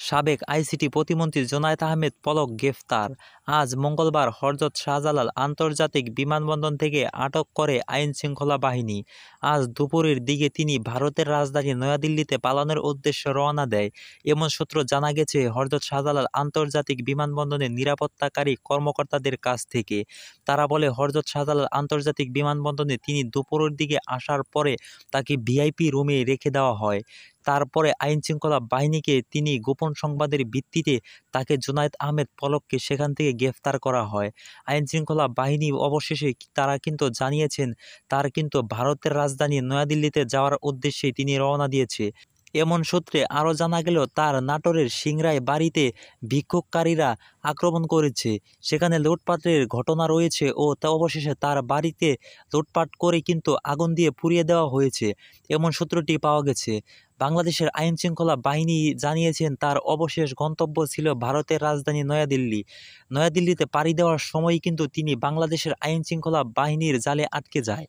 সাবেক আইসিটি প্রতিমন্ত্রী জোনায়েদ আহমেদ পলক গ্রেফতার। আজ মঙ্গলবার হযরত শাহজালাল আন্তর্জাতিক বিমানবন্দর থেকে আটক করে আইনশৃঙ্খলা বাহিনী। আজ দুপুরের দিকে তিনি ভারতের রাজধানী নয়াদিল্লিতে পালানোর উদ্দেশ্যে রওনা দেয়, এমন সূত্র জানা গেছে হযরত শাহজালাল আন্তর্জাতিক বিমানবন্দরের নিরাপত্তাকারী কর্মকর্তাদের কাছ থেকে। তারা বলে, হযরত শাহজালাল আন্তর্জাতিক বিমানবন্দরে তিনি দুপুরের দিকে আসার পরে তাকে ভিআইপি রুমে রেখে দেওয়া হয়। তারপরে আইনশৃঙ্খলা বাহিনীকে তিনি গোপন সংবাদের ভিত্তিতে তাকে জোনায়েদ আহমেদ পলককে সেখান থেকে গ্রেফতার করা হয়। আইনশৃঙ্খলা বাহিনী অবশেষে তারা কিন্তু জানিয়েছেন তার কিন্তু ভারতের রাজধানী নয়াদিল্লিতে যাওয়ার উদ্দেশ্যে তিনি রওনা দিয়েছে। এমন সূত্রে আরও জানা গেল, তার নাটোরের সিংড়ায় বাড়িতে বিক্ষোভকারীরা আক্রমণ করেছে, সেখানে লুটপাটের ঘটনা রয়েছে ও তা অবশেষে তার বাড়িতে লুটপাট করে কিন্তু আগুন দিয়ে পুড়িয়ে দেওয়া হয়েছে, এমন সূত্রটি পাওয়া গেছে। বাংলাদেশের আইনশৃঙ্খলা বাহিনী জানিয়েছেন তার অবশেষ গন্তব্য ছিল ভারতের রাজধানী নয়াদিল্লি। নয়াদিল্লিতে পাড়ি দেওয়ার সময়ই কিন্তু তিনি বাংলাদেশের আইনশৃঙ্খলা বাহিনীর জালে আটকে যায়।